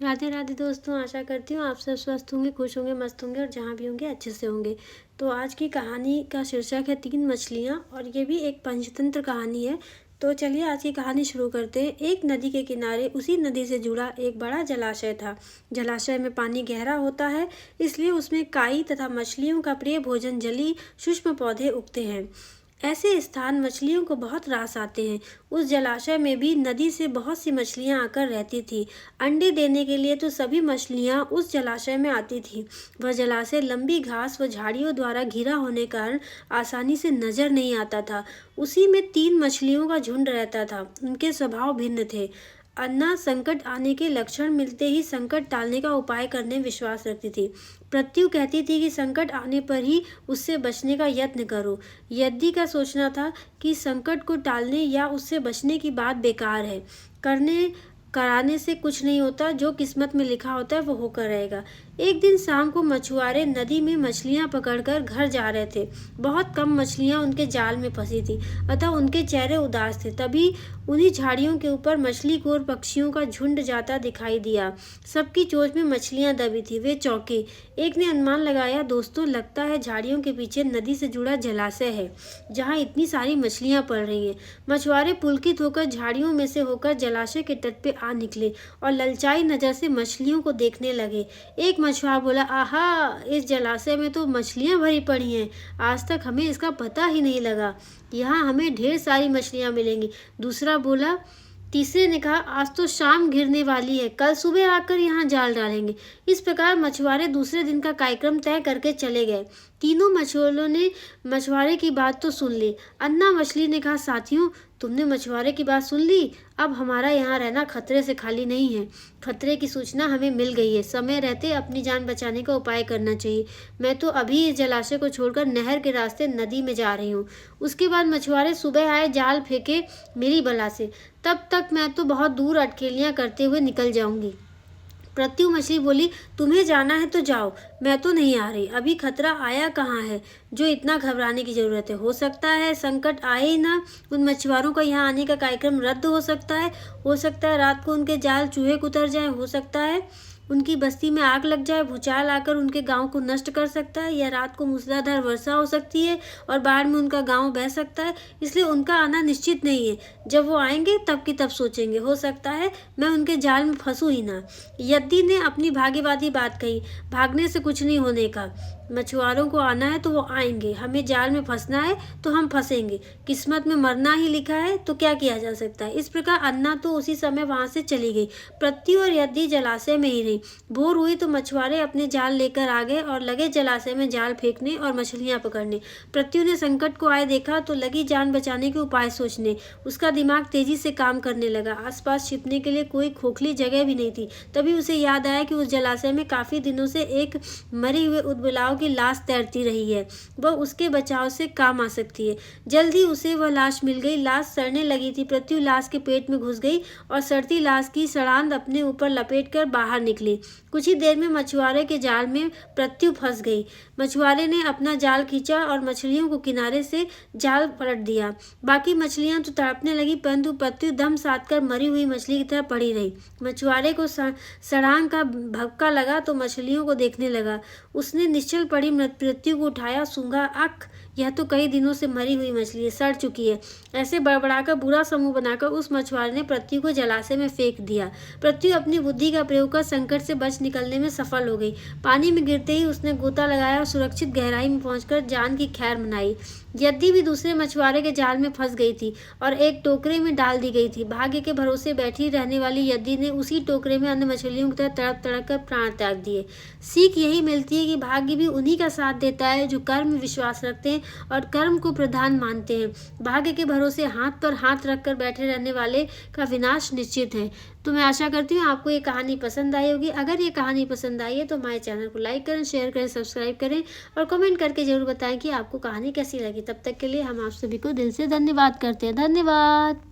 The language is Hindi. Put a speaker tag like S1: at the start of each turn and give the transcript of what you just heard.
S1: राधे राधे दोस्तों, आशा करती हूँ आप सब स्वस्थ होंगे, खुश होंगे, मस्त होंगे और जहाँ भी होंगे अच्छे से होंगे। तो आज की कहानी का शीर्षक है 3 मछलियाँ और ये भी एक पंचतंत्र कहानी है। तो चलिए आज की कहानी शुरू करते हैं। एक नदी के किनारे उसी नदी से जुड़ा एक बड़ा जलाशय था। जलाशय में पानी गहरा होता है, इसलिए उसमें काई तथा मछलियों का प्रिय भोजन जली सूक्ष्म पौधे उगते हैं। ऐसे स्थान मछलियों को बहुत रास आते हैं। उस जलाशय में भी नदी से बहुत सी मछलियां आकर रहती थी। अंडे देने के लिए तो सभी मछलियां उस जलाशय में आती थी। वह जलाशय लंबी घास व झाड़ियों द्वारा घिरा होने कारण आसानी से नजर नहीं आता था। उसी में 3 मछलियों का झुंड रहता था। उनके स्वभाव भिन्न थे। अन्ना संकट आने के लक्षण मिलते ही संकट टालने का उपाय करने विश्वास रखती थी। प्रत्यु कहती थी कि संकट आने पर ही उससे बचने का यत्न करो। यद्दी का सोचना था कि संकट को टालने या उससे बचने की बात बेकार है। करने कराने से कुछ नहीं होता, जो किस्मत में लिखा होता है वो होकर रहेगा। एक दिन शाम को मछुआरे नदी में मछलियां पकड़कर घर जा रहे थे। बहुत कम मछलियां उनके जाल में फंसी थी, अतः उनके चेहरे उदास थे। तभी उन्हीं झाड़ियों के ऊपर मछलीखोर पक्षियों का झुंड जाता दिखाई दिया। सबकी चोंच में मछलियां दबी थी। वे चौंके। एक ने अनुमान लगाया, दोस्तों लगता है झाड़ियों के पीछे नदी से जुड़ा जलाशय है, जहाँ इतनी सारी मछलियां पड़ रही हैं। मछुआरे पुलकित होकर झाड़ियों में से होकर जलाशय के तट पे आ निकले और ललचाई नजर से मछलियों को देखने लगे। एक मछुआरा बोला, आहा, इस जलाशय में तो मछलियां भरी पड़ी हैं। आज तक हमें इसका पता ही नहीं लगा। यहाँ हमें ढेर सारी मछलियां मिलेंगी। दूसरा बोला। तीसरे ने कहा, आज तो शाम घिरने वाली है, कल सुबह आकर यहाँ जाल डालेंगे। इस प्रकार मछुआरे दूसरे दिन का कार्यक्रम तय करके चले गए। तीनों मछुआरों ने मछुआरे की बात तो सुन ली। अन्ना मछली ने कहा, साथियों, तुमने मछुआरे की बात सुन ली। अब हमारा यहाँ रहना खतरे से खाली नहीं है। खतरे की सूचना हमें मिल गई है। समय रहते अपनी जान बचाने का उपाय करना चाहिए। मैं तो अभी इस जलाशय को छोड़कर नहर के रास्ते नदी में जा रही हूँ। उसके बाद मछुआरे सुबह आए, जाल फेंके मेरी बला से। तब तक मैं तो बहुत दूर अटखेलियां करते हुए निकल जाऊंगी। प्रत्यु मछली बोली, तुम्हें जाना है तो जाओ, मैं तो नहीं आ रही। अभी खतरा आया कहाँ है जो इतना घबराने की जरूरत है। हो सकता है संकट आए ही ना। उन मछुआरों का यहाँ आने का कार्यक्रम रद्द हो सकता है। हो सकता है रात को उनके जाल चूहे कुतर जाए। हो सकता है उनकी बस्ती में आग लग जाए। भूचाल आकर उनके गांव को नष्ट कर सकता है, या रात को मूसलाधार वर्षा हो सकती है और बाढ़ में उनका गांव बह सकता है। इसलिए उनका आना निश्चित नहीं है। जब वो आएंगे तब की तब सोचेंगे। हो सकता है मैं उनके जाल में फंसूं ही ना। यद्दी ने अपनी भागीवादी बात कही। भागने से कुछ नहीं होने का। मछुआरों को आना है तो वो आएंगे। हमें जाल में फंसना है तो हम फंसेंगे। किस्मत में मरना ही लिखा है तो क्या किया जा सकता है। इस प्रकार अन्ना तो उसी समय वहां से चली गई। प्रत्यु और यद्दी जलाशय में ही रही। भोर हुई तो मछुआरे अपने जाल लेकर आ गए और लगे जलाशय में जाल फेंकने और मछलियां पकड़ने। प्रत्यु ने संकट को आए देखा तो लगी जान बचाने के उपाय सोचने। उसका दिमाग तेजी से काम करने लगा। आसपास छिपने के लिए कोई खोखली जगह भी नहीं थी। तभी उसे याद आया कि उस जलाशय में काफी दिनों से एक मरे हुए उदबिलाव की लाश तैरती रही है। वह उसके बचाव से काम आ सकती है। जल्दी उसे वह लाश मिल गई। लाश सड़ने लगी थी। प्रत्यु लाश के पेट में घुस गई और सड़ती लाश की सड़ांध अपने ऊपर लपेटकर बाहर निकली। कुछ ही देर में मछुआरे के जाल में प्रत्यु फंस गई। मछुआरे ने अपना जाल खींचा और मछलियों को किनारे से जाल पलट दिया। बाकी मछलियां तो तड़पने लगी, परंतु प्रत्यु दम साध कर मरी हुई मछली की तरह पड़ी रही। मछुआरे को सड़ांग का भपका लगा तो मछलियों को देखने लगा। उसने निश्चल पड़ी मृत्यु को उठाया, सूंघा, अख, यह तो कई दिनों से मरी हुई मछली है, सड़ चुकी है। ऐसे बड़बड़ाकर बुरा समूह बनाकर उस मछुआरे ने प्रत्यु को जलाशय में फेंक दिया। प्रत्यु अपनी बुद्धि का प्रयोग कर संकट से बच निकलने में सफल हो गई। पानी में गिरते ही उसने गोता लगाया और सुरक्षित गहराई में पहुंचकर जान की खैर मनाई। यद्दी भी दूसरे मछुआरे के जाल में फंस गई थी और एक टोकरे में डाल दी गई थी। भाग्य के भरोसे बैठी रहने वाली यद्दी ने उसी टोकरे में अन्य मछलियों की तरह तड़प तड़प कर प्राण त्याग दिए। सीख यही मिलती है कि भाग्य भी उन्हीं का साथ देता है जो कर्म में विश्वास रखते हैं और कर्म को प्रधान मानते हैं। भाग्य के भरोसे हाथ पर हाथ रखकर बैठे रहने वाले का विनाश निश्चित है। तो मैं आशा करती हूँ आपको ये कहानी पसंद आई होगी। अगर ये कहानी पसंद आई है तो हमारे चैनल को लाइक करें, शेयर करें, सब्सक्राइब करें और कमेंट करके जरूर बताएं कि आपको कहानी कैसी लगी। तब तक के लिए हम आप सभी को दिल से धन्यवाद करते हैं। धन्यवाद।